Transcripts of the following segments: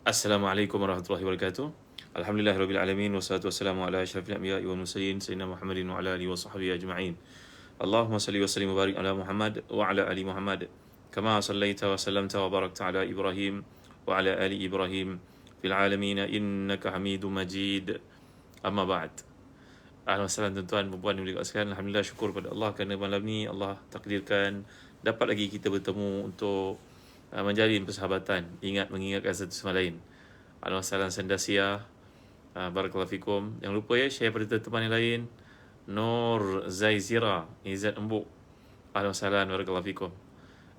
Assalamualaikum warahmatullahi wabarakatuh. Alhamdulillahirabbil alamin wassalatu wassalamu ala asyrafil anbiya'i wal mursalin sayyidina Muhammadin wa ala alihi wa sahbihi ajma'in. Allahumma salli wa sallim wa barik ala Muhammad wa ala ali Muhammad kama sallaita wa sallamta wa barakta ala Ibrahim wa ala ali Ibrahim fil alamin innaka Hamidum Majid. Amma ba'd. Ahlan wa sahlan tuan-tuan dan puan-puan yang sekalian. Alhamdulillah, syukur pada Allah kerana malam ni Allah takdirkan dapat lagi kita bertemu untuk menjalin persahabatan, mengingatkan satu sama lain. Ahlan wa sahlan sendasia. Barakallahu fikum. Jangan lupa ya, share pada teman yang lain. Nur Zaizira, Izzat Embuk. Ahlan wa sahlan, barakallahu fikum.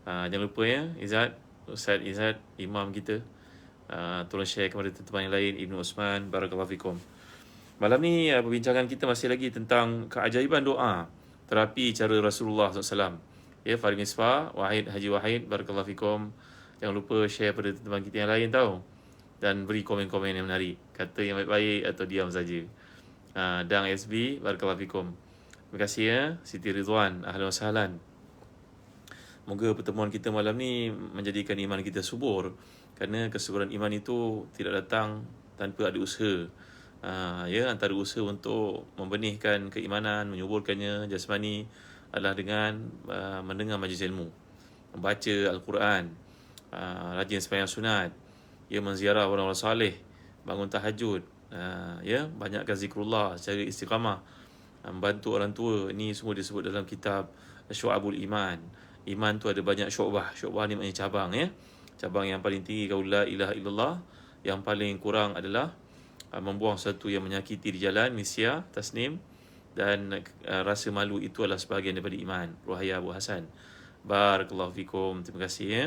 Jangan lupa ya, Ustaz Izzat, imam kita. Tolong share kepada teman yang lain. Ibnu Osman, barakallahu fikum. Malam ni perbincangan kita masih lagi tentang keajaiban doa, terapi cara Rasulullah SAW. Ya, Farid Misbah, Haji Wahid, barakallahu fikum. Jangan lupa share pada teman kita yang lain tahu. Dan beri komen-komen yang menarik. Kata yang baik-baik atau diam saja. Dang SB, barakallahu fikum. Terima kasih ya, Siti Ridwan, ahlan wa sahlan. Moga pertemuan kita malam ni menjadikan iman kita subur. Kerana kesuburan iman itu tidak datang tanpa ada usaha. Antara usaha untuk membenihkan keimanan, menyuburkannya jasmani adalah dengan mendengar majlis ilmu, membaca Al-Quran, rajin sembahyang sunat, menziarah orang-orang saleh, bangun tahajud, banyakkan zikrullah secara istiqamah, membantu orang tua. Ini semua disebut dalam kitab Syu'abul Iman. Iman tu ada banyak syu'bah. Syu'bah ni maknanya cabang ya. Cabang yang paling tinggi kau la ilaha illallah, yang paling kurang adalah membuang sesuatu yang menyakiti di jalan, misya, tasnim, dan rasa malu itu adalah sebahagian daripada iman. Ruhaya Abu Hasan. Barakallahu fikum. Terima kasih ya.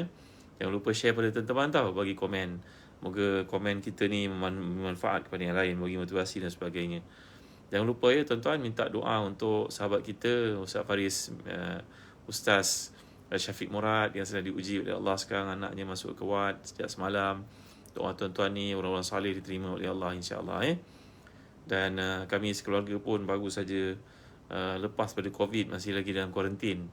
Jangan lupa share pada teman-teman tahu, bagi komen. Moga komen kita ni bermanfaat kepada yang lain, bagi motivasi dan sebagainya. Jangan lupa ya tuan-tuan, minta doa untuk sahabat kita Ustaz Faris, Ustaz Syafiq Murad yang sedang diuji oleh Allah sekarang, anaknya masuk ke ward sejak semalam. Doa tuan-tuan ni orang-orang saleh diterima oleh Allah insya-Allah ya. Dan kami sekeluarga pun baru saja lepas pada COVID, masih lagi dalam kuarantin.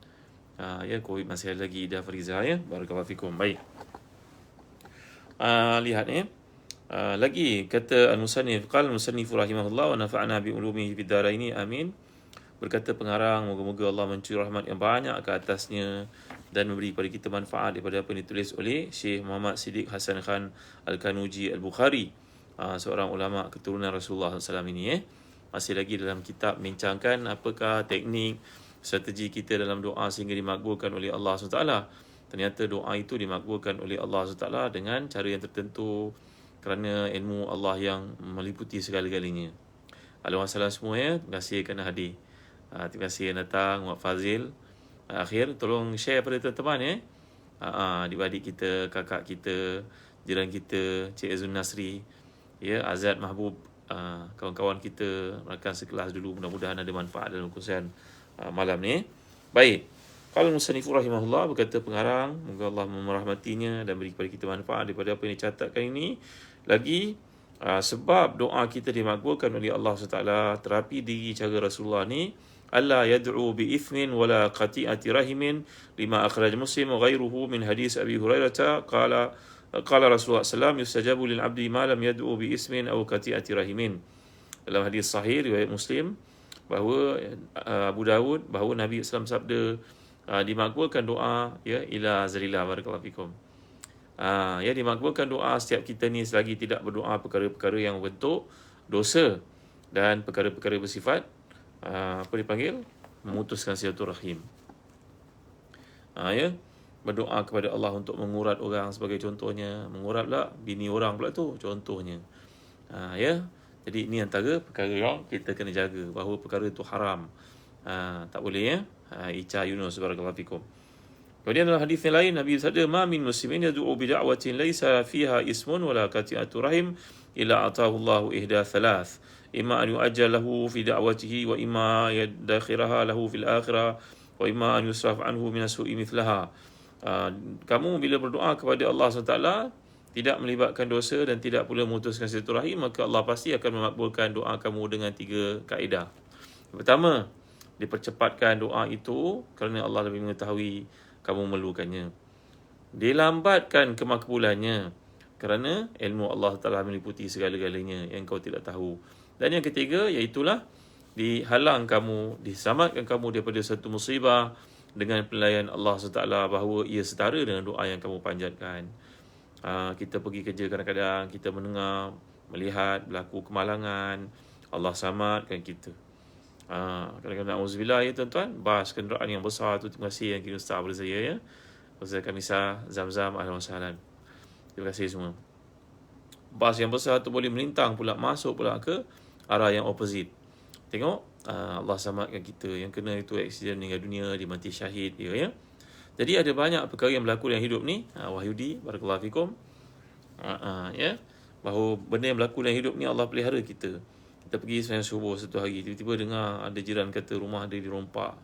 COVID masih ada lagi, Ida Fariza ya. Barakallahu fikum. Baik. Lihat ya. Lagi kata al-musannif, qala al-musannif rahimahullah wa nafa'na bi ulumihi fid dharaini amin. Berkata pengarang, moga-moga Allah mencurah rahmat yang banyak ke atasnya dan memberi kepada kita manfaat daripada apa yang ditulis oleh Syekh Muhammad Siddiq Hasan Khan Al-Kanuji Al-Bukhari, seorang ulama keturunan Rasulullah SAW ini. Masih lagi dalam kitab membincangkan apakah teknik, strategi kita dalam doa sehingga dimakbulkan oleh Allah SWT. Ternyata doa itu dimakbulkan oleh Allah SWT dengan cara yang tertentu kerana ilmu Allah yang meliputi segala-galanya. Alhamdulillah semua ya. Terima kasih kerana hadir. Terima kasih yang datang, Muhammad Fazil. Akhir, tolong share pada teman-teman ya. Adik-adik kita, kakak kita, jiran kita, Cik Azun Nasri, ya, Azad Mahbub, kawan-kawan kita, rakan sekelas dulu. Mudah-mudahan ada manfaat dalam kursian malam ni. Baik. Qala al-musannif rahimahullah, berkata pengarang, moga Allah merahmatinya dan beri kepada kita manfaat daripada apa yang dicatatkan ini. Lagi, sebab doa kita dimakbulkan oleh Allah SWT, terapi diri cara Rasulullah ni, alla yad'u bi ithmin wala qati'ati rahimin, lima akhraj Muslim wa ghairuhu min hadis Abi Hurairah qala Rasulullah SAW, yustajabu lil abdi ma lam yad'u bi ismin aw qati'ati rahimin. Dalam hadis sahih riwayat Muslim, bahawa Abu Dawud, bahawa Nabi SAW sabda, dimakbulkan doa ya ila zalillah. Barakallahu fikum. Dimakbulkan doa setiap kita ni selagi tidak berdoa perkara-perkara yang bentuk dosa dan perkara-perkara bersifat memutuskan silaturahim. Berdoa kepada Allah untuk mengurat orang sebagai contohnya. Mengurat pula bini orang pula tu contohnya. Jadi ini antara perkara yang kita kena jaga, bahawa perkara itu haram. Tak boleh ya. Ica Yunus, barakallahu fikum. Kemudian dalam hadis yang lain, Nabi bersabda, ma min muslimin yad'u bi da'watin laysa fiha ismun wala qati'atu rahim illa atahu Allahu ihda thalath, imma an yu'ajjal lahu fi da'watihi wa imma yadakhiraha lahu fil akhirah wa imma an yusraf anhu min as-su'i mithlaha. Kamu bila berdoa kepada Allah SWT tidak melibatkan dosa dan tidak pula memutuskan silaturahim, maka Allah pasti akan memakbulkan doa kamu dengan 3 kaedah. Pertama, dipercepatkan doa itu kerana Allah lebih mengetahui kamu memerlukannya. Dilambatkan kemakbulannya Kerana ilmu Allah Ta'ala meliputi segala-galanya yang kau tidak tahu. Dan yang ketiga, iaitulah dihalang kamu, diselamatkan kamu daripada satu musibah dengan penilaian Allah SWT bahawa ia setara dengan doa yang kamu panjatkan. Kita pergi kerja kadang-kadang, kita mendengar, melihat berlaku kemalangan, Allah selamatkan kita. Kadang-kadang auzubillah ya tuan-tuan, bas kenderaan yang besar tu, terima kasih yang kira ustaz pada saya ya. Ustaz Kamisa, Zamzam, ahlan wa sahlan. Terima kasih semua. Bas yang besar tu boleh melintang pula, masuk pula ke arah yang opposite. Tengok, Allah selamatkan kita. Yang kena itu aksiden meninggal dunia, dia mati syahid dia ya. Jadi ada banyak perkara yang berlaku dalam hidup ni. Wahyudi, barakallahu fikum. Ya. Bahawa benda yang berlaku dalam hidup ni Allah pelihara kita. Kita pergi sembahyang subuh satu hari, tiba-tiba dengar ada jiran kata rumah dia dirompak.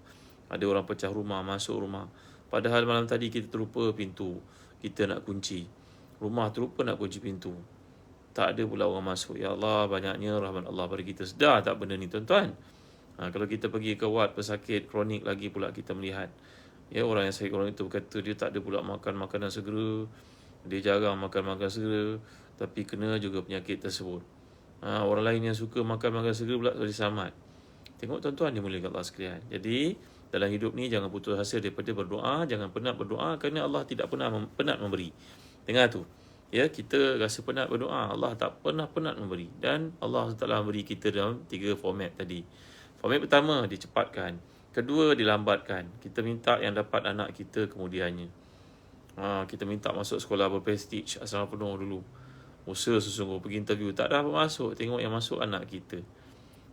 Ada orang pecah rumah, masuk rumah. Padahal malam tadi kita terlupa pintu. Kita nak kunci. Rumah terlupa nak kunci pintu. Tak ada pula orang masuk. Ya Allah, banyaknya rahmat Allah pada kita. Sedar tak benda ni tuan-tuan? Kalau kita pergi ke ward pesakit kronik lagi pula kita melihat. Ya, orang yang sakit kronik itu berkata dia tak ada pula makan makanan segera. Dia jarang makan makanan segera. Tapi kena juga penyakit tersebut. Orang lain yang suka makan makanan segera pula jadi selamat. Tengok tuan-tuan dimuliakan Allah sekalian. Jadi, dalam hidup ni jangan putus asa daripada berdoa. Jangan penat berdoa kerana Allah tidak pernah penat memberi. Dengar tu. Ya, kita rasa penat berdoa, Allah tak pernah penat memberi. Dan Allah Taala beri kita dalam 3 format tadi. Format pertama, dicepatkan. Kedua, dilambatkan. Kita minta yang dapat anak kita kemudiannya. Kita minta masuk sekolah berprestige, asrama penuh dulu. Usaha sesungguh pergi interview, tak ada apa masuk. Tengok yang masuk anak kita.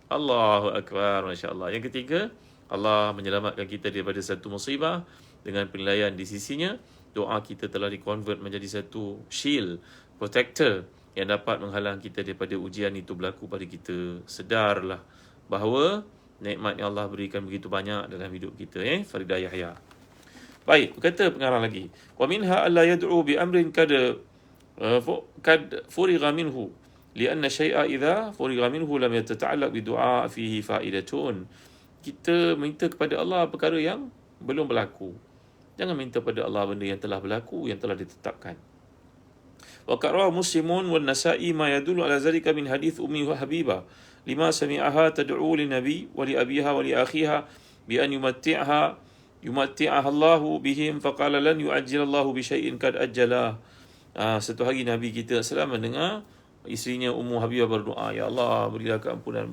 Allahu Akbar, Masya Allah. Yang ketiga, Allah menyelamatkan kita daripada satu musibah dengan penilaian di sisinya. Doa kita telah dikonvert menjadi satu shield, protector yang dapat menghalang kita daripada ujian itu berlaku pada kita. Sedarlah bahawa nikmat yang Allah berikan begitu banyak dalam hidup kita. Faridah Yahya. Baik, berkata pengarang lagi. Wa minha alla yad'u bi amrin kad furigha minhu lianna syai'a idza furigha minhu lam yatata'allaq bi du'a fihi fa'idatun. Kita minta kepada Allah perkara yang belum berlaku. Jangan minta pada Allah benda yang telah berlaku, yang telah ditetapkan. Wa qara'a Muslimun wal Nasa'i ma yadullu ala zalika min hadits Ummi Habibah lima sami'aha tad'u lin nabi wa li abiha wa li akhiha bi an yumatti'aha Allahu bihim faqala lan yu'ajjil Allahu bi syai'in kad ajjala. Satu hari Nabi kita sallallahu mendengar isterinya Ummu Habibah berdoa, ya Allah berilah keampunan,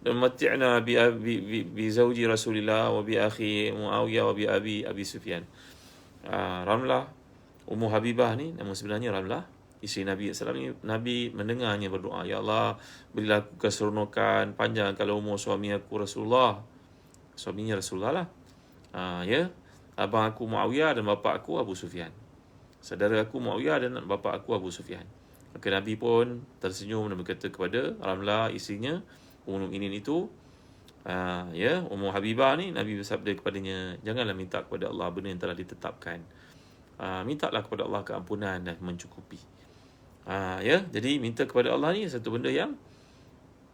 dan mati'na bi zauji Rasulillah wa bi akhi Muawiyah wa bi Abi Sufyan. Ramlah, Ummu Habibah ni nama sebenarnya Ramlah, isteri Nabi SAW. Nabi mendengarnya berdoa, ya Allah berilah aku keseronokan, panjang kalau umur suami aku Rasulullah. Suaminya Rasulullah lah. Ya, abang aku Muawiyah dan bapa aku Abu Sufyan. Saudara aku Muawiyah dan bapa aku Abu Sufyan. Maka Nabi pun tersenyum dan berkata kepada Ramlah, isterinya Ummul Mukminin itu, ya, Ummu Habibah ni, Nabi bersabda kepadanya, janganlah minta kepada Allah benda yang telah ditetapkan. Mintalah kepada Allah keampunan dan mencukupi. Ya, jadi minta kepada Allah ni satu benda yang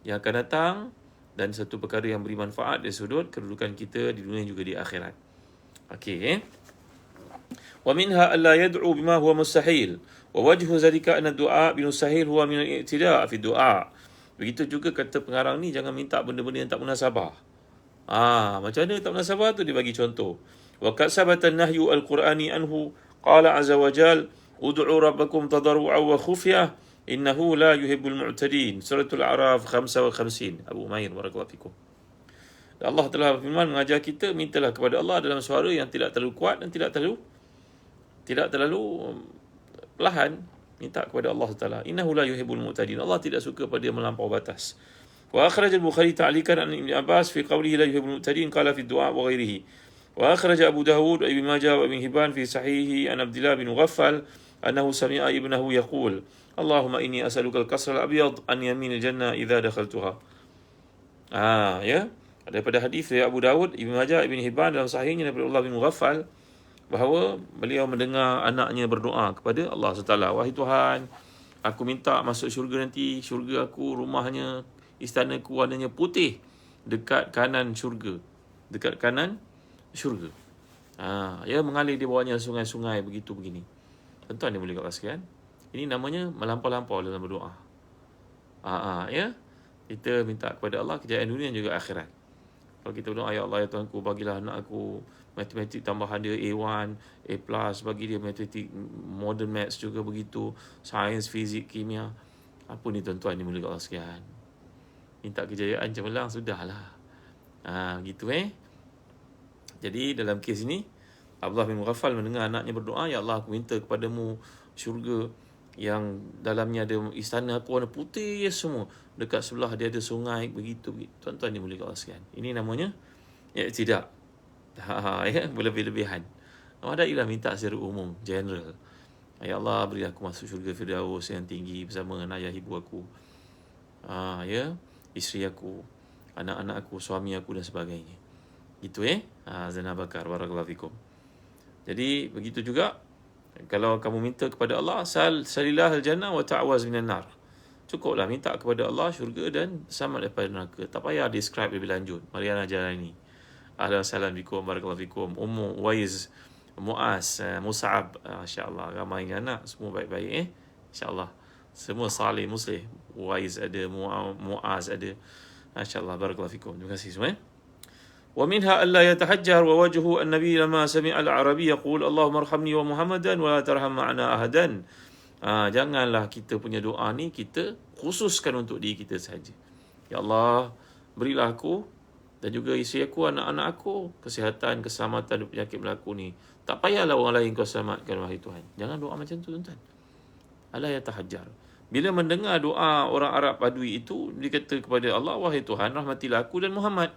akan datang dan satu perkara yang beri manfaat dari sudut kedudukan kita di dunia juga di akhirat. Okey. Wa minha alla yad'u bima huwa mustahil. Wa wajhu zalika anna du'a bil mustahil huwa min al-i'tida' fi du'a. Begitu juga kata pengarang ni, jangan minta benda-benda yang tak munasabah. Macam mana tak munasabah tu dia bagi contoh. Wa qad sabata an-nahyu al-Qur'ani anhu qala azza wa jal ud'u rabbakum tadarru'an wa khufyah innahu la yuhibbul mu'tadin. Suratul A'raf 55. Abu Umair, barakallahu fikum. Allah telah firman mengajar kita, mintalah kepada Allah dalam suara yang tidak terlalu kuat dan tidak terlalu perlahan. Minta kepada Allah Taala. Innahu la yuhibbul mu'tadin. Allah tidak suka pada melampau batas. Wa akhraj al-Bukhari ta'liqan an Ibn Abbas fi qawlihi la yuhibbul mu'tadin qala fi du'a wa ghairihi. Wa akhraj Abu Dawud wa Ibn Majah wa Ibn Hibban fi sahihi an Abdullah bin Mughaffal annahu sami'a ibnahu yaqul Allahumma inni as'aluka al-qasr al-abyad an yamin al-jannah idza dakhaltuha. Ya. Daripada hadis dari Abu Dawud, Ibn Majah, Ibn Hibban dalam sahihnya daripada Abdullah bin Mughaffal bahawa beliau mendengar anaknya berdoa kepada Allah SWT. Wahai Tuhan, aku minta masuk syurga nanti. Syurga aku, rumahnya, istanaku warnanya putih dekat kanan syurga. Dekat kanan syurga. Ya, mengalir di bawahnya sungai-sungai begitu begini. Tuan-tuan dia boleh kat sekalian. Ini namanya melampau-lampau dalam berdoa. Ya. Kita minta kepada Allah kejayaan dunia dan juga akhirat. Kalau kita berdoa, ya Allah, ya Tuhanku, bagilah anak aku matematik tambahan dia A1, A+, bagi dia matematik, modern maths juga begitu, sains, fizik, kimia. Apa ni tuan-tuan ni mulia Allah sekalian. Minta kejayaan cemerlang, sudahlah. Gitu Jadi dalam kes ini, Abdullah bin Mughaffal mendengar anaknya berdoa, ya Allah, aku minta kepadamu syurga yang dalamnya ada istana aku warna putih semua. Dekat sebelah dia ada sungai, begitu. Tuan-tuan ni mulia Allah sekalian. Ini namanya tidak. Berlebih-lebihan. Ada ialah minta secara umum, general. Ya Allah, beri aku masuk syurga Firdaus yang tinggi bersama dengan ayah ibu aku. Isteri aku, anak-anak aku, suami aku dan sebagainya. Gitu Zainal Bakar, barakallahu fikum. Jadi begitu juga kalau kamu minta kepada Allah, salillah al-jannah wa ta'awaz minan nar. Cukuplah minta kepada Allah syurga dan selamat daripada neraka. Tak payah describe lebih lanjut. Mariana Jalani. Ahlan salam bikum, barakallahu fikum. Ummu Waiz, Muaz, Mus'ab, insya-Allah ramai anak semua baik-baik insya-Allah. Semua salih muslih. Waiz ada, Muaz ada. Masya-Allah, barakallahu fikum. Terima kasih semua. ومنها ألا يتحجر ووجه النبي لما سمع العربي يقول اللهم ارحمني ومحمدا ولا ترحم معنا أحدا. Janganlah kita punya doa ni kita khususkan untuk diri kita saja. Ya Allah, berilah aku dan juga isteri aku, anak-anak aku kesihatan, keselamatan dan penyakit berlaku ni. Tak payahlah orang lain kau selamatkan, wahai Tuhan. Jangan doa macam tu, tuan-tuan. Allah yatahajjar. Bila mendengar doa orang Arab Badui itu, dikata kepada Allah, wahai Tuhan, rahmatilah aku dan Muhammad.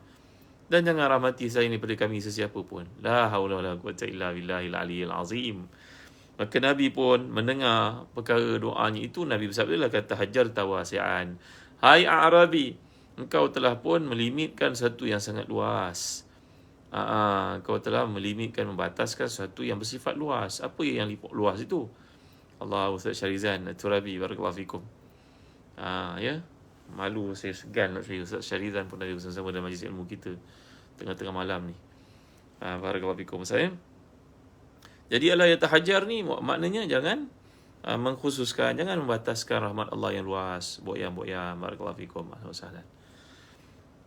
Dan jangan rahmati saya daripada kami sesiapa pun. La haula wala quwwata illa billahil aliyyil azim. Maka Nabi pun mendengar perkara doanya itu, Nabi bersabda, kata hajar tawasi'an. Hai Arabi, engkau telah pun melimitkan satu yang sangat luas. Engkau telah melimitkan, membataskan sesuatu yang bersifat luas. Apa yang luas itu? Allah, Ustaz Syarizan Turabi, barakallahu fikum. Malu saya, segan nak saya. Ustaz Syarizan pun ada bersama-sama dalam majlis ilmu kita tengah-tengah malam ni. Barakallahu fikum saya. Jadi Allah yatahajjar ni maknanya jangan mengkhususkan, jangan membataskan rahmat Allah yang luas. Boyang-boyang, barakallahu fikum. Alhamdulillah.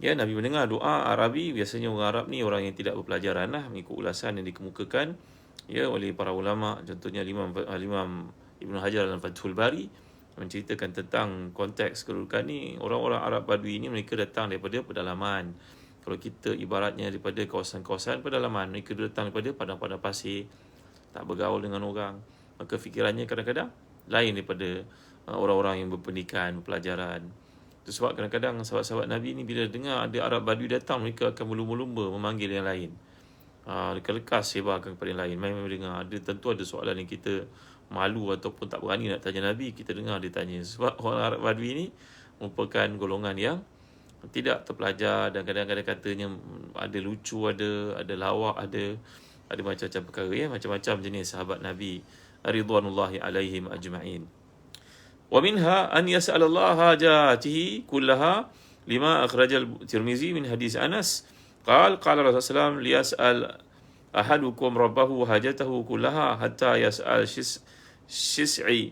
Ya, Nabi mendengar doa Arabi. Biasanya orang Arab ni orang yang tidak berpelajaran mengikut ulasan yang dikemukakan oleh para ulama. Contohnya Imam Ibn Hajar dalam Fathul Bari menceritakan tentang konteks kedudukan ni. Orang-orang Arab Badui ni mereka datang daripada pedalaman. Kalau kita ibaratnya daripada kawasan-kawasan pedalaman, mereka datang daripada padang-padang pasir, tak bergaul dengan orang. Maka fikirannya kadang-kadang lain daripada orang-orang yang berpendidikan, berpelajaran. Itu sebab kadang-kadang sahabat-sahabat Nabi ni bila dengar ada Arab Badui datang, mereka akan berlumba-lumba memanggil yang lain. Lekas sebarkan kepada yang lain. Memang dengar tentu ada soalan yang kita malu ataupun tak berani nak tanya Nabi, kita dengar dia tanya. Sebab orang Arab Badui ni merupakan golongan yang tidak terpelajar dan kadang-kadang katanya ada lucu, ada lawak, ada macam-macam perkara macam-macam jenis sahabat Nabi ridwanullahi alaihim ajma'in. Wa minha an yas'al Allah hajatihi kullaha lima akhrajal Tirmizi min hadis Anas qala Rasulullah sallallahu alaihi wasallam liyas'al ahadukum rabbahu hajatahu kullaha hatta yas'al sis'a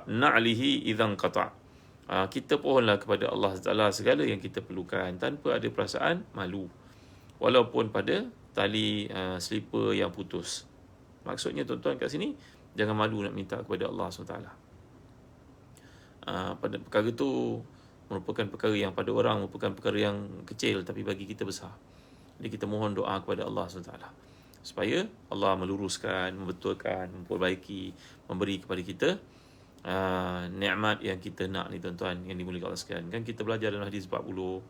na'lihi idzan qata'. Kita pohonlah kepada Allah Taala segala yang kita perlukan tanpa ada perasaan malu, walaupun pada tali slipper yang putus. Maksudnya tuan-tuan kat sini, jangan malu nak minta kepada Allah SWT. Pada perkara tu merupakan perkara yang pada orang merupakan perkara yang kecil, tapi bagi kita besar. Jadi kita mohon doa kepada Allah SWT supaya Allah meluruskan, membetulkan, memperbaiki, memberi kepada kita nikmat yang kita nak ni tuan-tuan yang dimuliakan Allah sekalian. Kan kita belajar dalam hadis 40,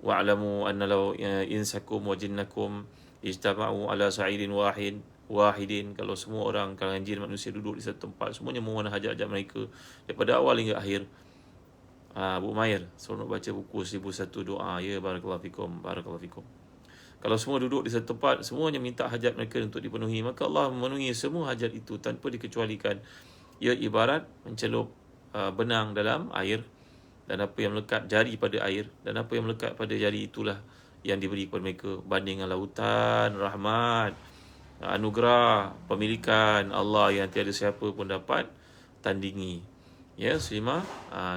wa'lamu anna law insakum wa jinnakum ijtama'u ala sa'idin wahidin. Kalau semua orang kalangan jin manusia duduk di satu tempat, semuanya mohon hajat-hajat mereka daripada awal hingga akhir. Bu Mair seronok baca buku 1001 doa. Barakallahu fikum. Kalau semua duduk di satu tempat, semuanya minta hajat mereka untuk dipenuhi, maka Allah memenuhi semua hajat itu tanpa dikecualikan. Ia ibarat mencelup benang dalam air, dan apa yang melekat jari pada air, dan apa yang melekat pada jari itulah yang diberi kepada mereka, banding dengan lautan rahmat anugerah pemilikan Allah yang tiada siapa pun dapat tandingi. Ya, Muslimah,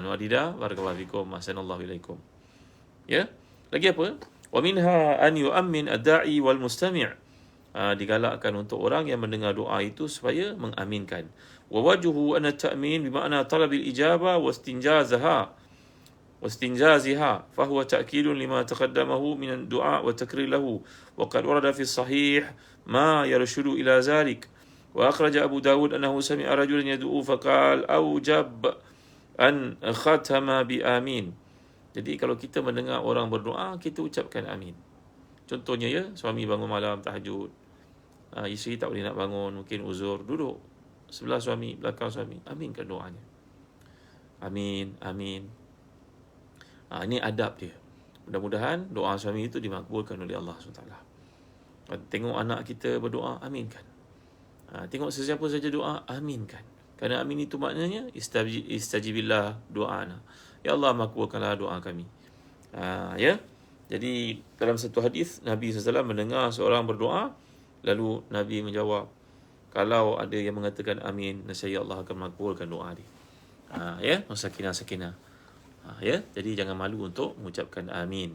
Nuadida, barakallahu fikum, ahsanallahu ilaikum. Ya, lagi apa? Wa minha an yu'ammin ad-da'i wal mustami'. Digalakkan untuk orang yang mendengar doa itu supaya mengaminkan. Wa wajhu anna ta'min bermakna talabil ijabah واستنجازها فهو تأكيد لما تقدمه من الدعاء والتكرير له وقد ورد في الصحيح ما يرشد إلى ذلك وأخرج أبو داود أنه سمع رجلا يدعو فقال أوجب أن ختم بآمين. Jadi kalau kita mendengar orang berdoa, kita ucapkan amin. Contohnya ya, suami bangun malam tahajud, isteri tak boleh nak bangun, mungkin uzur, duduk sebelah suami, belakang suami, aminkan doanya. Amin, amin. Ini adab dia. Mudah-mudahan doa suami itu dimakbulkan oleh Allah SWT. Tengok anak kita berdoa, aminkan. Tengok sesiapa saja doa, aminkan. Kerana amin itu maknanya istajibillah doa'ana. Ya Allah, makbulkanlah doa kami. Ya. Jadi dalam satu hadis Nabi SAW mendengar seorang berdoa, lalu Nabi menjawab, kalau ada yang mengatakan amin, nescaya Allah akan makbulkan doa dia. Ya, sakinah. Ya, jadi jangan malu untuk mengucapkan amin.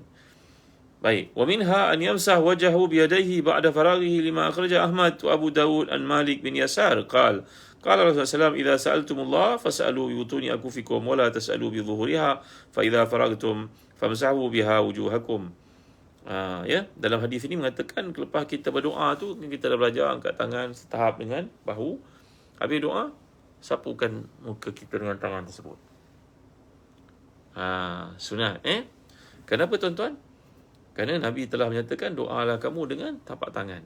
Baik, wa minha an yamsah wajhahu bi yadayhi ba'da faraghihi lima akhraja Ahmad wa Abu Dawud an Malik bin Yasar qala Rasulullah SAW idza sa'altumullah fas'alu bi butuni akufikum wa la tas'alu bi dhuhuriha fa idza faragtum famsahu biha wujuhakum. Ya, dalam hadis ini mengatakan lepas kita berdoa tu, kita dah belajar angkat tangan setahap dengan bahu. Habis doa, sapukan muka kita dengan tangan tersebut. Sunat. Kenapa tuan-tuan? Kerana Nabi telah menyatakan doalah kamu dengan tapak tangan.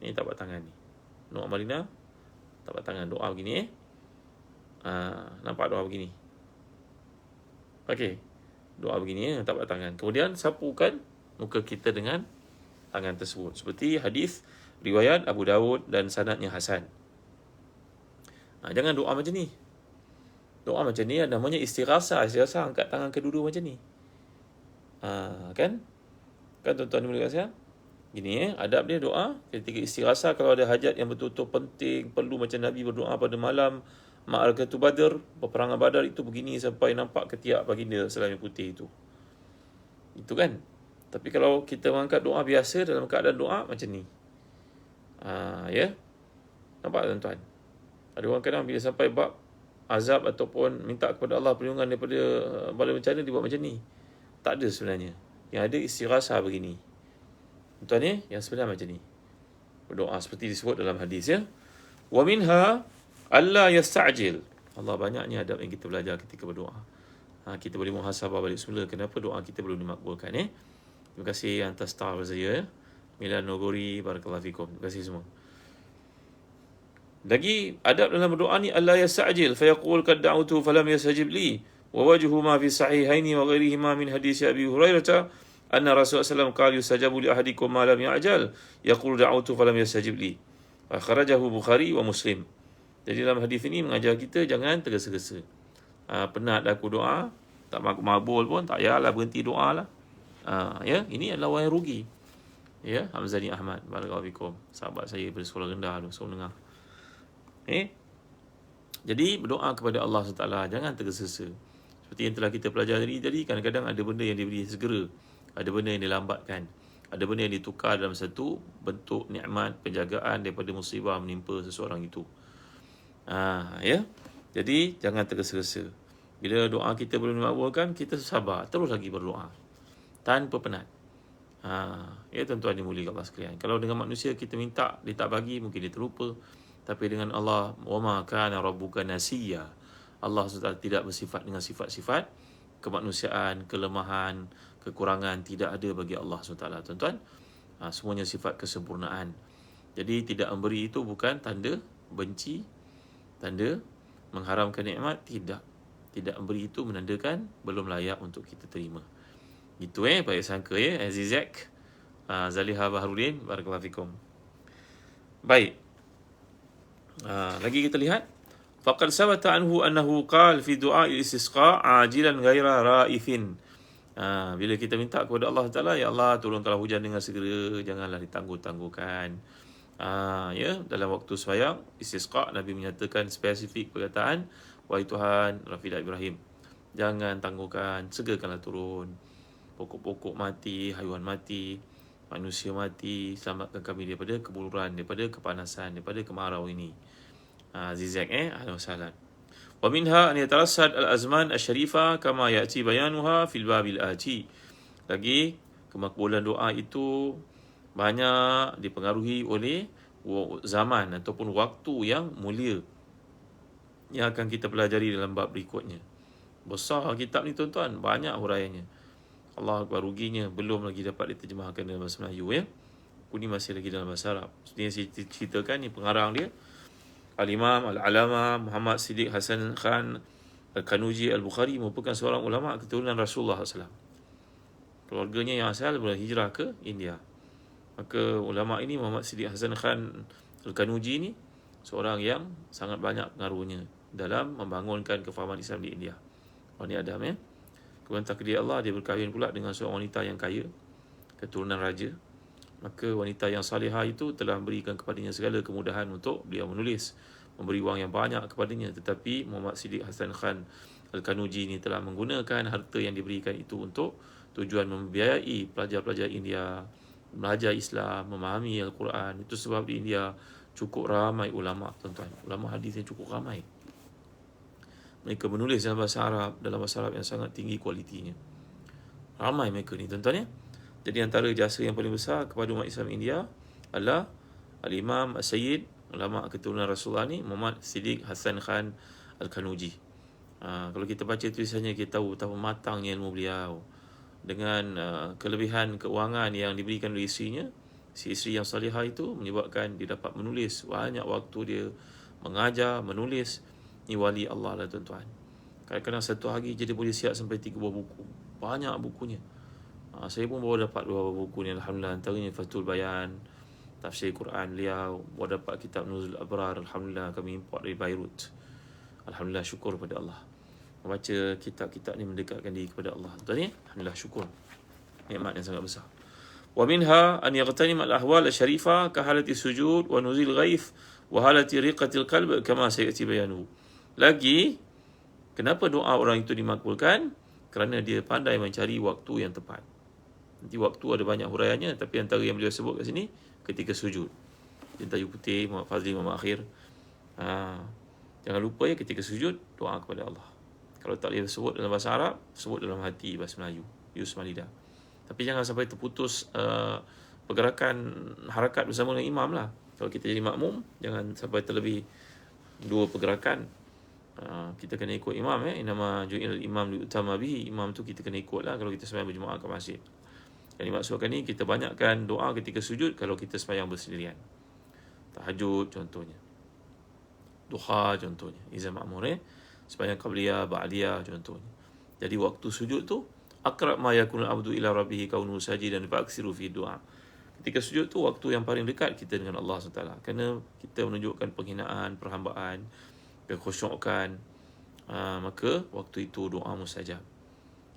Ni tapak tangan ni. Nur Amalina, tapak tangan doa begini. Nampak doa begini. Okey. Doa begini tapak tangan. Kemudian sapukan muka kita dengan tangan tersebut. Seperti hadis riwayat Abu Dawud dan sanadnya hasan. Jangan doa macam ni. Doa macam ni namanya istighasah. Istighasah angkat tangan kedua-dua macam ni. Kan tuan-tuan boleh kat saya? Gini adab dia doa ketika istighasah, kalau ada hajat yang betul-betul penting, perlu macam Nabi berdoa pada malam Ma'arakatul Badr, peperangan Badar itu begini sampai nampak ketiak baginda selami putih itu. Itu kan? Tapi kalau kita mengangkat doa biasa dalam keadaan doa macam ni. Ya. Nampak tuan-tuan? Ada orang kadang bila sampai bab azab ataupun minta kepada Allah perlindungan daripada bala bencana, dia buat macam ni. Tak ada sebenarnya. Yang ada istighasah begini. Tuan ni, yang sebenarnya macam ni. Berdoa seperti disebut dalam hadis ya. Wa minha alla yasta'jil. Allah, banyaknya adab yang kita belajar ketika berdoa. Kita boleh muhasabah balik semula kenapa doa kita belum dimakbulkan. Terima kasih atas star saya. Milan Nogori, barakallahu fikum. Terima kasih semua. Lagi adab dalam berdoa ni, alla yasta'jil fa yaqul qad da'utu falam yastajib li wa wajhu ma fi sahihaini wa ghairihima min hadis Abi Hurairah anna Rasulullah SAW qala yustajabu li ahadikum ma lam ya'jal yaqul da'utu falam yastajib li. Akhrajahu Bukhari wa Muslim. Jadi dalam hadis ini mengajar kita jangan tergesa-gesa. Penat aku doa, tak makbul pun, tak payahlah berhenti doa lah. Ya, ini adalah orang yang rugi. Ya, Hamzani Ahmad, barakallahu fikum. Sahabat saya pada sekolah rendah tu, saya dengar. Jadi berdoa kepada Allah SWT, jangan tergesa-gesa. Seperti yang telah kita pelajari tadi, kadang-kadang ada benda yang diberi segera, ada benda yang dilambatkan, ada benda yang ditukar dalam satu bentuk nikmat penjagaan daripada musibah menimpa seseorang itu. Ya. Jadi jangan tergesa-gesa. Bila doa kita belum dimakbulkan, kita sabar, terus lagi berdoa tanpa penat. Ya tuan-tuan dimuliakan Allah sekalian. Kalau dengan manusia kita minta, dia tak bagi, mungkin dia terlupa. Tapi dengan Allah, wa ma kana rabbuka nasiya. Allah SWT tidak bersifat dengan sifat-sifat kemanusiaan, kelemahan, kekurangan, tidak ada bagi Allah SWT, tuan-tuan. Semuanya sifat kesempurnaan. Jadi tidak memberi itu bukan tanda benci, tanda mengharamkan nikmat, tidak. Tidak memberi itu menandakan belum layak untuk kita terima. Gitu baik sangka Azizak, Zaliha Baharudin, barakallahu fikum. Baik. Lagi kita lihat, faqad sabata anhu annahu qala fi du'a al-istisqa ajilan ghaira ra'ifin. Bila kita minta kepada Allah Taala, ya Allah turunkanlah hujan dengan segera, janganlah ditangguh-tangguhkan. Ya, dalam waktu sembahyang istisqa, Nabi menyatakan spesifik perkataan, wahai Tuhan Rafidah Ibrahim, jangan tangguhkan, segerakanlah turun, pokok-pokok mati, haiwan mati, manusia mati, selamatkan kami daripada kebuluran, daripada kepanasan, daripada kemarau ini. Zigzag ahlan wa sahlan. Wa minha an yatarassad al-azman asy-syarifah kama ya'ti bayanuha fil babil ati. Lagi, kemakbulan doa itu banyak dipengaruhi oleh zaman ataupun waktu yang mulia yang akan kita pelajari dalam bab berikutnya. Besar kitab ni tuan-tuan, banyak huraiannya. Allah Akbar, ruginya belum lagi dapat diterjemahkan dalam bahasa Melayu ya. Ini masih lagi dalam bahasa Arab. Ini saya ceritakan ni pengarang dia Al-Imam Al-Alama Muhammad Siddiq Hasan Khan Al-Kanuji Al-Bukhari merupakan seorang ulama keturunan Rasulullah SAW. Keluarganya yang asal berhijrah ke India. Maka ulama ini Muhammad Siddiq Hasan Khan Al-Kanuji ni seorang yang sangat banyak pengaruhnya dalam membangunkan kefahaman Islam di India. Bani Adam ya. Kemudian takdir Allah, dia berkahwin pula dengan seorang wanita yang kaya, keturunan raja. Maka wanita yang salihah itu telah memberikan kepadanya segala kemudahan untuk beliau menulis, memberi wang yang banyak kepadanya. Tetapi Muhammad Siddiq Hasan Khan Al-Kanuji ini telah menggunakan harta yang diberikan itu untuk tujuan membiayai pelajar-pelajar India belajar Islam, memahami Al-Quran. Itu sebab di India cukup ramai ulama, tuan-tuan. Ulama hadis yang cukup ramai. Mereka menulis dalam bahasa Arab, yang sangat tinggi kualitinya. Ramai mereka ni, tuan-tuan ya. Jadi antara jasa yang paling besar kepada umat Islam India adalah Al-Imam As-Sayyid, ulama keturunan Rasulullah ni, Muhammad Siddiq Hasan Khan Al-Kanuji. Kalau kita baca tulisannya, kita tahu betapa matangnya ilmu beliau. Dengan kelebihan keuangan yang diberikan oleh isterinya, si isteri yang salihah itu menyebabkan dia dapat menulis banyak waktu dia mengajar, menulis. Ni wali Allah lah tuan-tuan. Kadang-kadang satu hari je dia boleh siap sampai 3 buah buku. Banyak bukunya. Saya pun baru dapat 2 buah buku ni, alhamdulillah. Antaranya Fathul Bayan, tafsir Quran beliau. Baru dapat kitab Nuzul Abrar, alhamdulillah, kami import dari Beirut. Alhamdulillah, syukur kepada Allah. Membaca kitab-kitab ni mendekatkan diri kepada Allah. Tuan ni, alhamdulillah, syukur. Nikmat yang sangat besar. Wa minha an yaghtanim al-ahwal asy-syarifah ka halati sujud wa nuzul ghaith wa halati riqatil qalb kama sayati bayanuhu. Lagi, kenapa doa orang itu dimakbulkan? Kerana dia pandai mencari waktu yang tepat. Nanti waktu ada banyak huraiannya, tapi antara yang beliau sebut kat sini ketika sujud. Cinta Yu Putih, Muhammad Fazli, Muhammad Akhir. Jangan lupa ya, ketika sujud doa kepada Allah. Kalau tak boleh sebut dalam bahasa Arab, sebut dalam hati bahasa Melayu, Yusma lidah. Tapi jangan sampai terputus pergerakan harakat bersama dengan imam lah. Kalau kita jadi makmum, jangan sampai terlebih 2 pergerakan. Kita kena ikut imam ya. Inama ju'il imam liutama bihi. Imam tu kita kena ikut lah kalau kita sembahyang berjemaah ke masjid. Yang dimaksudkan ni, kita banyakkan doa ketika sujud kalau kita sembahyang bersendirian. Tahajud contohnya, duha contohnya, izan ma'mur sembahyang qabliyah, ba'diyah contohnya. Jadi waktu sujud tu aqrab ma yakunul abdu ila rabbih kaunu sajidan fa'aksiru fi du'a. Ketika sujud tu waktu yang paling dekat kita dengan Allah SWT. Kerana kita menunjukkan penghinaan, perhambaan, kekhusyukan, maka waktu itu doa mustajab.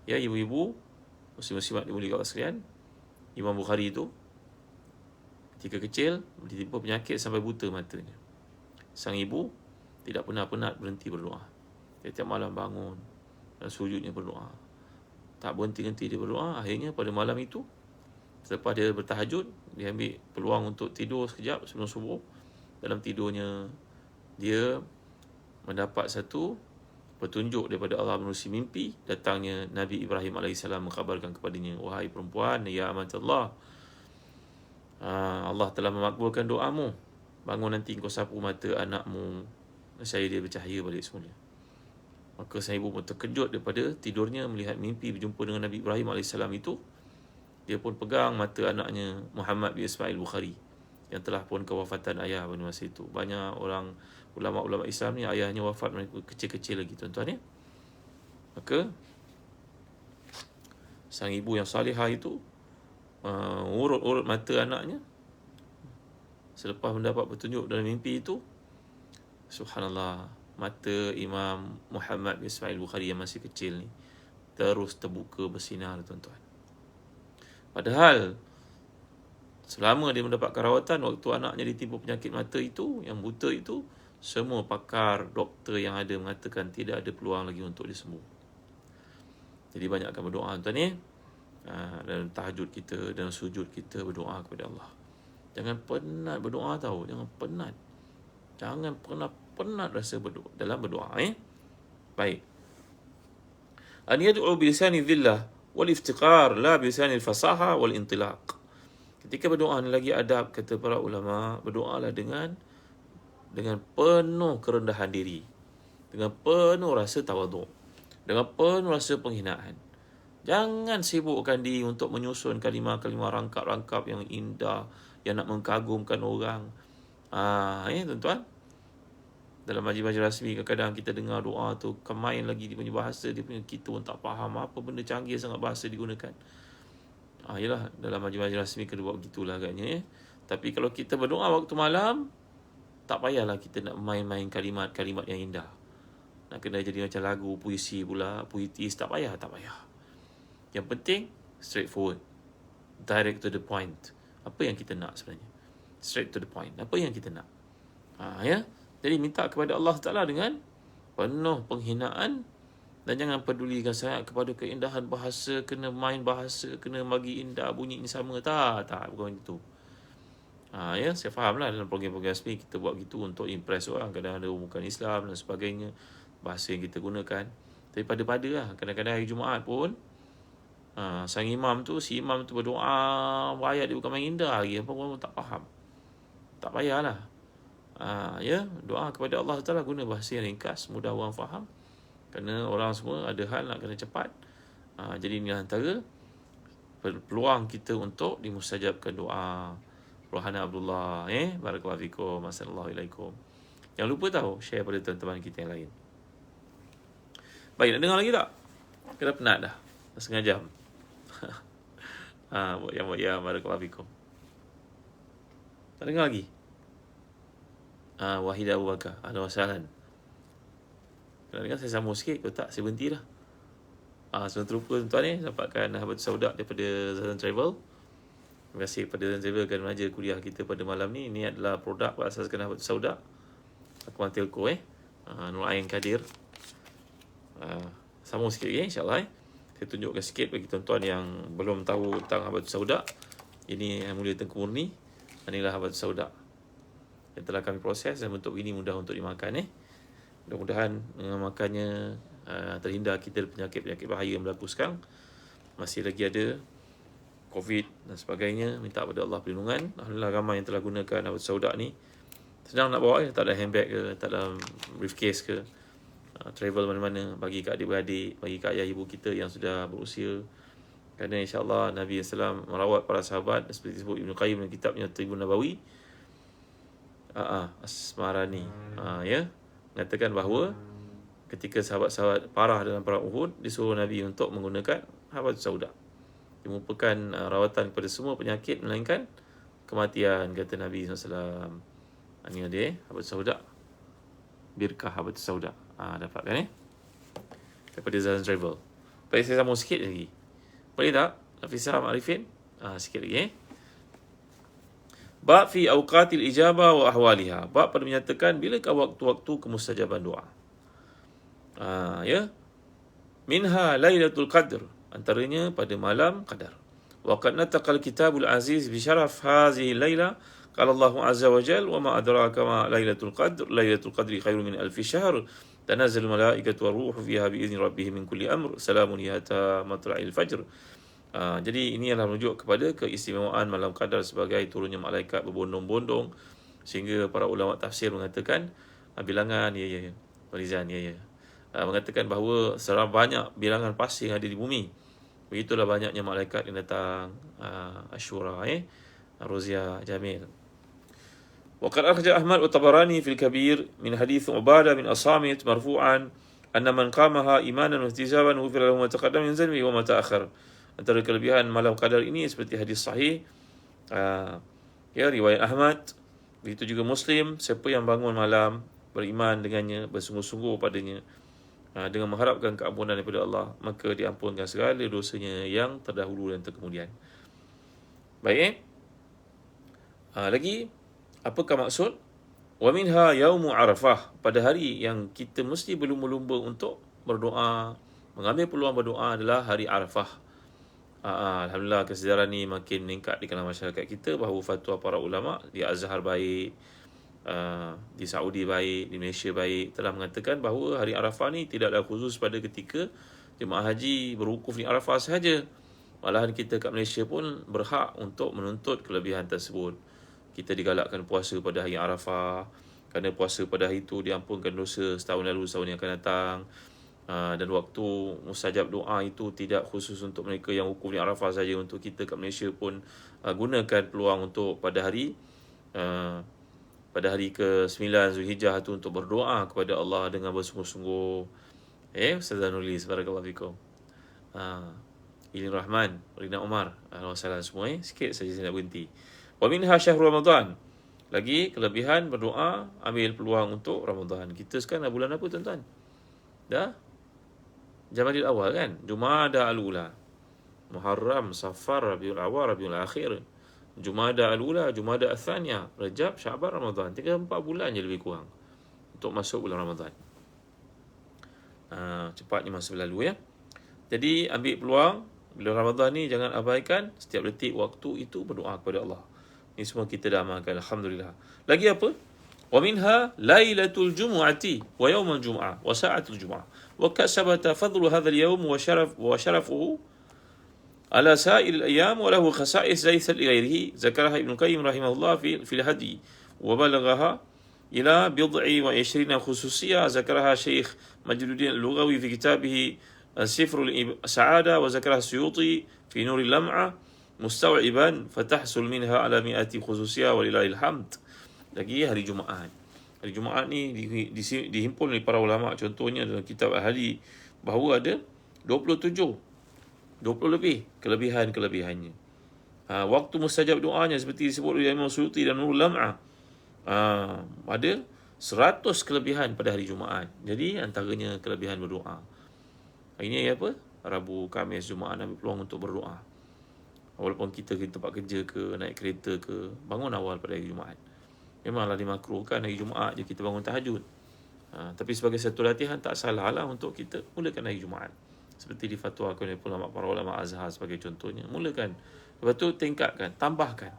Ya ibu-ibu, muslim-muslimat dimuliakan Allah sekalian, Imam Bukhari itu ketika kecil ditimpa penyakit sampai buta matanya. Sang ibu tidak pernah penat berhenti berdoa. Setiap malam bangun dan sujudnya berdoa. Tak berhenti-henti dia berdoa. Akhirnya pada malam itu, selepas dia bertahajud, dia ambil peluang untuk tidur sekejap sebelum subuh. Dalam tidurnya, dia mendapat satu petunjuk daripada Allah menerusi mimpi. Datangnya Nabi Ibrahim AS mengkhabarkan kepadanya, wahai perempuan, ya amat Allah, Allah telah memakbulkan doamu. Bangun nanti kau sapu mata anakmu, saya dia bercahaya balik semula. Maka sang ibu pun terkejut daripada tidurnya melihat mimpi berjumpa dengan Nabi Ibrahim AS itu. Dia pun pegang mata anaknya Muhammad bin Ismail Bukhari yang telah pun kewafatan ayah pada masa itu. Banyak orang ulama-ulama Islam ni ayahnya wafat mereka kecil-kecil lagi, tuan-tuan ya. Maka sang ibu yang salihah itu urut-urut mata anaknya. Selepas mendapat petunjuk dalam mimpi itu, subhanallah, mata Imam Muhammad bin Ismail Bukhari yang masih kecil ni terus terbuka bersinar, tuan-tuan. Padahal Selama dia mendapatkan rawatan, waktu anaknya ditimpa penyakit mata itu, yang buta itu, semua pakar, doktor yang ada mengatakan tidak ada peluang lagi untuk dia sembuh. Jadi banyakkan berdoa tuan ni. Dalam tahajud kita, dalam sujud kita berdoa kepada Allah. Jangan penat berdoa tahu, jangan penat. Jangan pernah penat rasa berdoa dalam berdoa. Baik. An yad'u bi lisani dhillah wal iftiqar la bi lisani al-fasaha wal intilaq. Ketika berdoa ni lagi adab, kata para ulama, berdoalah dengan penuh kerendahan diri, dengan penuh rasa tawaduk, dengan penuh rasa penghinaan. Jangan sibukkan diri untuk menyusun kalimah-kalimah rangkap-rangkap yang indah, yang nak mengagumkan orang. Tuan-tuan, dalam majlis-majlis rasmi kadang-kadang kita dengar doa tu kemain lagi dia punya bahasa, dia punya, kita pun tak faham apa benda canggih sangat bahasa digunakan. Yelah, dalam majlis-majlis rasmi kena buat begitulah agaknya. Tapi kalau kita berdoa waktu malam, tak payahlah kita nak main-main kalimat-kalimat yang indah. Nak kena jadi macam lagu, puisi pula, puitis, tak payah. Yang penting, straightforward. Direct to the point. Apa yang kita nak sebenarnya? Straight to the point. Apa yang kita nak? Jadi minta kepada Allah Ta'ala dengan penuh penghinaan, dan jangan pedulikan sangat kepada keindahan bahasa, kena main bahasa, kena bagi indah bunyi ini sama. Tak, bukan itu. Saya fahamlah dalam program-program rasmi kita buat gitu untuk impress orang. Kadang ada bukan Islam dan sebagainya, bahasa yang kita gunakan. Tapi pada-pada lah, kadang-kadang hari Jumaat pun si imam tu berdoa, ayat dia bukan main indah lagi, apa pun tak faham. Tak payahlah. Doa kepada Allah Ta'ala guna bahasa yang ringkas, mudah orang faham. Kerana orang semua ada hal nak kena cepat. Jadi ini antara peluang kita untuk dimustajabkan doa. Rohana Abdullah, barakallahu fikum, assalamualaikum. Jangan lupa tahu, share pada teman-teman kita yang lain. Baik, nak dengar lagi tak? Kita penat dah, setengah jam. Buat yang barakallahu fikum. Tak dengar lagi? Wahidah Abu Bakar, ahlan wa sahlan. Kalau dengar saya sambung sikit, kalau tak saya berhenti dah. Sebelum terlupa tuan-tuan ni, dapatkan Habatus Sauda daripada Zazan Travel. Terima kasih kepada Zazan Travel kerana menaja kuliah kita pada malam ni. Ini adalah produk berasaskan Habatus Sauda, Akuan Telco Nur Ain Kadir. Sambung sikit lagi insyaAllah. Saya tunjukkan sikit bagi tuan-tuan yang belum tahu tentang Habatus Sauda. Ini Yang Mulia Tengku Murni. Inilah Habatus Sauda yang telah kami proses dan bentuk ini mudah untuk dimakan. Mudah-mudahan dengan makannya terhindar kita dari penyakit-penyakit bahaya yang berlaku sekarang. Masih lagi ada COVID dan sebagainya. Minta kepada Allah perlindungan. Alhamdulillah ramai yang telah gunakan Habatus Sauda ni. Senang nak bawa, tak ada handbag ke, tak ada briefcase ke. Travel mana-mana, bagi kat adik-beradik, bagi kat ayah ibu kita yang sudah berusia. Kerana insyaAllah Nabi SAW merawat para sahabat, seperti disebut Ibn Qayyim dalam kitabnya Tribun Nabawi. Asmarani mengatakan bahawa ketika sahabat-sahabat parah dalam perang Uhud, disuruh Nabi untuk menggunakan Habatus Sauda. Dia merupakan rawatan kepada semua penyakit melainkan kematian, kata Nabi SAW. Ini dia Habatus Sauda, Birkah Habatus Sauda. Dapatkan daripada Zazan Travel. Baik, saya sambung sikit lagi. Boleh tak? Nafisah Ma'arifin sikit lagi. Bab fi awqatil ijabah wa ahwaliha. Bab pada menyatakan bilakah waktu-waktu kemustajaban doa. Minha Lailatul Qadr, antaranya pada malam Qadar. Wa qad nataqal kitabul aziz bi syaraf hadhihi laila. Qala Allah azza wa jalla wa ma adraka ma Lailatul Qadr. Lailatul Qadri khairun min alfi syahr. Tanazzalul malaikatu war-ruhu fiha bi idzni rabbihim min kulli amr. Salamun hiya hatta matla'il fajr. Jadi ini adalah merujuk kepada keistimewaan malam Qadar sebagai turunnya malaikat berbondong-bondong, sehingga para ulama tafsir mengatakan bilangan Farizan mengatakan bahawa serap banyak bilangan pasir yang ada di bumi, begitulah banyaknya malaikat yang datang. Asyura Rozia Jamil. Waqad akhraja Ahmad wa Tabarani fil Kabir min hadits Ubadah bin As-Samit marfu'an anna man qamaha imanan wa ihtisaban ghufira lahu ma taqaddama min dhanbihi wa ma ta'akhkhar. Antara kelebihan malam Qadar ini seperti hadis sahih riwayat Ahmad, begitu juga Muslim, siapa yang bangun malam beriman dengannya, bersungguh-sungguh padanya, dengan mengharapkan keampunan daripada Allah, maka diampunkan segala dosanya yang terdahulu dan terkemudian. Baik, Lagi, apakah maksud? Wa minha yaumu Arafah, pada hari yang kita mesti berlumba-lumba untuk berdoa, mengambil peluang berdoa adalah hari Arafah. Alhamdulillah kesedaran ni makin meningkat di kalangan masyarakat kita bahawa fatwa para ulama di Azhar baik, di Saudi baik, di Malaysia baik, telah mengatakan bahawa hari Arafah ni tidaklah khusus pada ketika jemaah haji berwukuf di Arafah sahaja. Malahan kita kat Malaysia pun berhak untuk menuntut kelebihan tersebut. Kita digalakkan puasa pada hari Arafah, kerana puasa pada hari itu diampunkan dosa setahun lalu, setahun yang akan datang. Dan waktu mustajab doa itu tidak khusus untuk mereka yang wukuf di Arafah saja. Untuk kita kat Malaysia pun gunakan peluang untuk pada hari ke-9 Zulhijjah itu untuk berdoa kepada Allah dengan bersungguh-sungguh. Ustaz Zanulis, barakallahu fikum. Ilin Rahman, Rina Umar, Alhamdulillah semua. Sikit saja saya nak berhenti. Wa minha syahrul Ramadan. Lagi kelebihan berdoa, ambil peluang untuk Ramadan. Kita sekarang dah bulan apa tuan-tuan? Dah Jamadil awal kan? Jumada al-ula, Muharram, Safar, Rabiul Awal, Rabiul Akhir, Jumada al-ula, Jumada al-thaniya, Rajab, Syaban, Ramadan. 3-4 bulan je lebih kurang untuk masuk bulan Ramadan. Cepatnya masa berlalu ya. Jadi ambil peluang bulan Ramadan ni, jangan abaikan setiap detik waktu itu berdoa kepada Allah. Ini semua kita dah amalkan, alhamdulillah. Lagi apa? Wa minha lailatul jumu'ati wa yaumul jumu'ah wa sa'atul jumu'ah wa kasabata fadlu hadzal yaum wa syarafuhu ala sa'il al-ayyam wa lahu khasa'is laysa li ghairihi, zakaraha Ibnu Qayyim rahimahullah fi al-hadi wa balaghaha ila bid'i wa 20 khususiyah, zakaraha Syekh Majduddin al-Lughawi fi kitabih Sifrul Sa'ada wa zakaraha Suyuti fi Nuril Lam'ah mustaw'iban fatahsul minha ala mi'ati khususiyah walillahil hamd. Lagi hari Jumaat. Hari Jumaat ni dihimpun oleh para ulama, contohnya dalam kitab Ahli, bahawa ada 20 lebih kelebihannya. Waktu mustajab doanya seperti disebut oleh Imam Suyuti dan Nurul Lam'ah, ada 100 kelebihan pada hari Jumaat. Jadi antaranya kelebihan berdoa. Hari ni apa? Rabu, Khamis, Jumaat, ambil peluang untuk berdoa. Walaupun kita ke tempat kerja ke, naik kereta ke, bangun awal pada hari Jumaat. Memanglah dimakruhkan hari Jumaat je kita bangun tahajud. Tapi sebagai satu latihan tak salah lah untuk kita mulakan hari Jumaat. Seperti difatwakan oleh para ulama Azhar sebagai contohnya. Mulakan. Lepas tu tingkatkan, tambahkan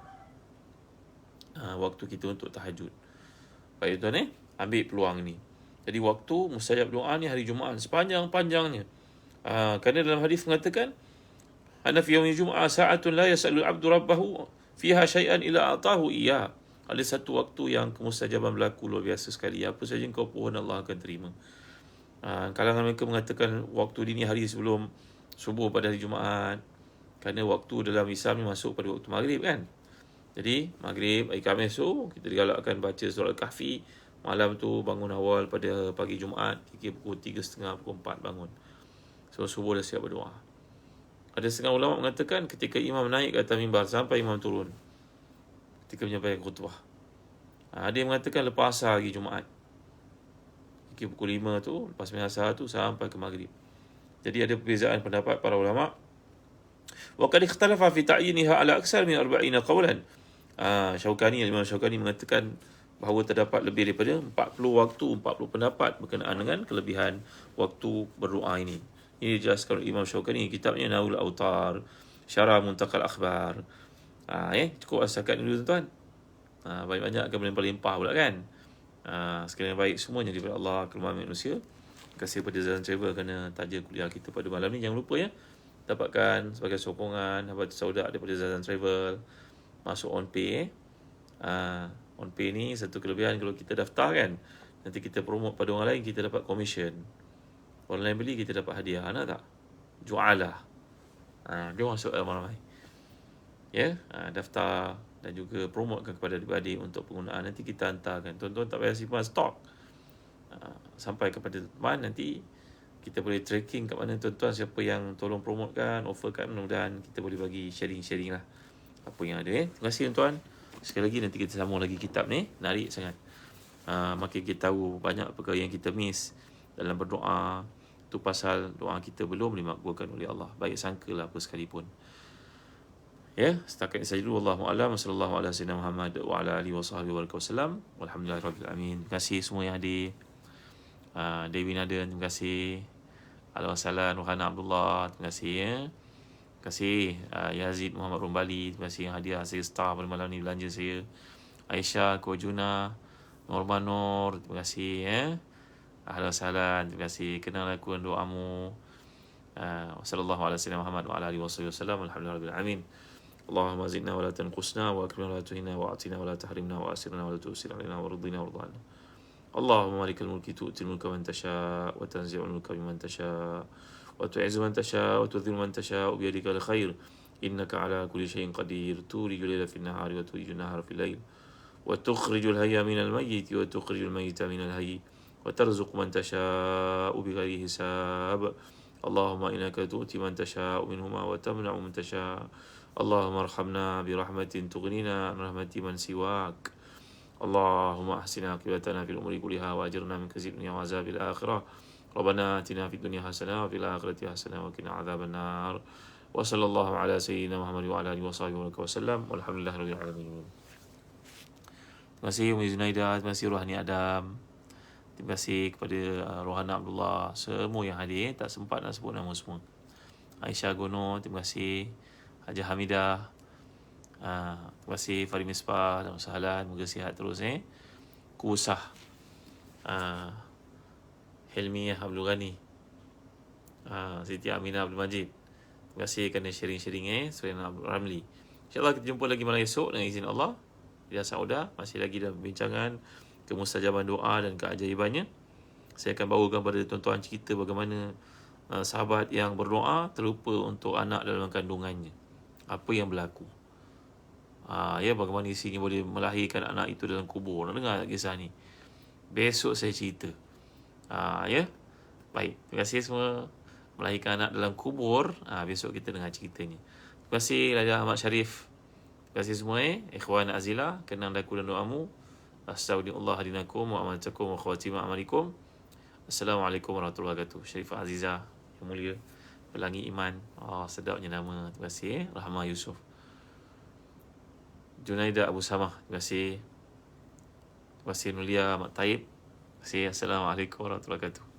waktu kita untuk tahajud. Baik tuan ambil peluang ni. Jadi waktu mustajab doa ni hari Jumaat sepanjang-panjangnya. Kerana dalam hadis mengatakan, anna fi yaumil jumu'ah sa'atun la yas'alu 'abdu rabbahu fiha syai'an illa atahu iyyah. Ada satu waktu yang kemustajaban berlaku luar biasa sekali. Apa saja kau pohon Allah akan terima. Kalangan mereka mengatakan waktu dini hari sebelum subuh pada hari Jumaat. Kerana waktu dalam Islam ni masuk pada waktu maghrib kan. Jadi maghrib, hari Khamis tu kita digalakkan baca surah Al-Kahfi. Malam tu bangun awal pada pagi Jumaat, kira pukul 3.30, pukul 4 bangun. So subuh dah siap berdoa. Ada setengah ulama mengatakan ketika imam naik ke atas mimbar sampai imam turun, ketika menyampaikan khutbah. Ada yang mengatakan lepas asar hari Jumaat, kira pukul 5 tu, lepas asar tu sampai ke maghrib. Jadi ada perbezaan pendapat para ulama. Wa qad ikhtalafa fi ta'yiniha ala aksar min 40 qawlan. Imam Syaukani mengatakan bahawa terdapat lebih daripada 40 waktu, 40 pendapat berkenaan dengan kelebihan waktu berdoa ini. Ini dijelaskan oleh Imam Syaukani kitabnya Naul Autar, Syarah Muntakal Akhbar. Cukup setakat dulu tuan-tuan. Banyak-banyak akan melimpah-limpah pula kan. Sekalian baik semuanya daripada Allah, kelemahan manusia. Terima kasih pada Zazan Travel kerana taja kuliah kita pada malam ni. Jangan lupa ya, dapatkan sebagai sokongan Habatus Sauda daripada Zazan Travel. Masuk OnPay. OnPay ni satu kelebihan kalau kita daftar kan, nanti kita promote pada orang lain, kita dapat commission. Orang lain beli, kita dapat hadiah. Nak tak? Jualah. Dia masuk ramai-ramai. Daftar dan juga promotekan kepada adik-adik untuk penggunaan. Nanti kita hantarkan. Tuan-tuan tak payah simpan stok. Sampai kepada teman, nanti kita boleh tracking kat mana tuan-tuan, siapa yang tolong promotekan, offerkan. Mudah-mudahan kita boleh bagi sharing-sharing lah apa yang ada. Terima kasih tuan-tuan. Sekali lagi nanti kita sambung lagi kitab ni. Menarik sangat. Makin kita tahu banyak perkara yang kita miss dalam berdoa. Itu pasal doa kita belum dimakbulkan oleh Allah. Baik sangka lah apa sekalipun. Ya, setakat ini saja dulu. Wallahu a'lam. Sallallahu ala sayyidina Muhammad wa ala alihi wa sahbihi wasallam. Walhamdulillahirabbil alamin. Terima kasih semua yang hadir. Dewi Naden, terima kasih. Al-Wasalan Rohana Abdullah, terima kasih ya. Terima kasih Yazid Muhammad Rumbali, terima kasih yang hadiah saya star pada malam ni belanja saya. Aisyah Kojuna, Norman Nur, terima kasih ya. Al-Wasalan, terima kasih. Kenal aku dan doamu. Wassallallahu ala sayyidina Muhammad wa ala alihi wasallam. Alhamdulillahirabbil alamin. Allahumma zidna wa la tanqusna wa akrimna wa la tuhina wa atina wa la tahrimna wa asirna wa la tusir alaina wa ridina wa ridana. اللهم مالك الملك تؤتي الملك من تشاء وتنزع الملك ممن تشاء وتعز من تشاء وتذل من تشاء بيدك الخير إنك على كل شيء قدير تولج الليل في النهار وتولج النهار في الليل وتخرج الحي من الميت وتخرج الميت من الحي وترزق من تشاء بغير حساب اللهم إنك تؤتي من تشاء منهما وتمنع من تشاء اللهم ارحمنا برحمة تغنينا عن رحمة من سواك اللهم أحسن عاقبتنا في الأمور كلها وأجرنا من خزي الدنيا وعذاب الآخرة ربنا آتنا في الدنيا حسنة وفي الآخرة حسنة وقنا عذاب النار وصلى الله على سيدنا محمد وعلى آله وصحبه وسلم والحمد لله رب العالمين. Terima kasih Umi Zunaida, terima kasih Rohani Adam, terima kasih kepada Rohana Abdullah, semua yang hadir, tak sempat nak sebut nama semua. Aisyah Gono, terima kasih. Hajah Hamidah, terima kasih Farid Misbah dan Sahalan, moga sihat terus Kusah, Helmiyah Abdul Ghani, Siti Aminah Abdul Majid, terima kasih kerana sharing-sharing Surayana Abdul Ramli. InsyaAllah kita jumpa lagi malam esok dengan izin Allah. Dia Saudah masih lagi dalam perbincangan kemustajaban doa dan keajaibannya. Saya akan bawakan pada tuan-tuan cerita bagaimana sahabat yang berdoa terlupa untuk anak dalam kandungannya. Apa yang berlaku? Bagaimana isinya boleh melahirkan anak itu dalam kubur. Nak dengar kisah ni? Besok saya cerita. Baik, terima kasih semua. Melahirkan anak dalam kubur, besok kita dengar ceritanya. Terima kasih Raja Ahmad Sharif. Terima kasih semua Ikhwan Azila, kenang daku dan doamu. Astagfirullah hadinakum wa amantakum wa khawatimah amalikum. Assalamualaikum warahmatullahi wabarakatuh. Sharifah Azizah yang mulia, Pelangi Iman. Sedapnya nama. Terima kasih Rahmah Yusof. Junaida Abu Samah, terima kasih. Terima kasih Nulia Ahmad Taib. Terima kasih. Assalamualaikum warahmatullahi wabarakatuh.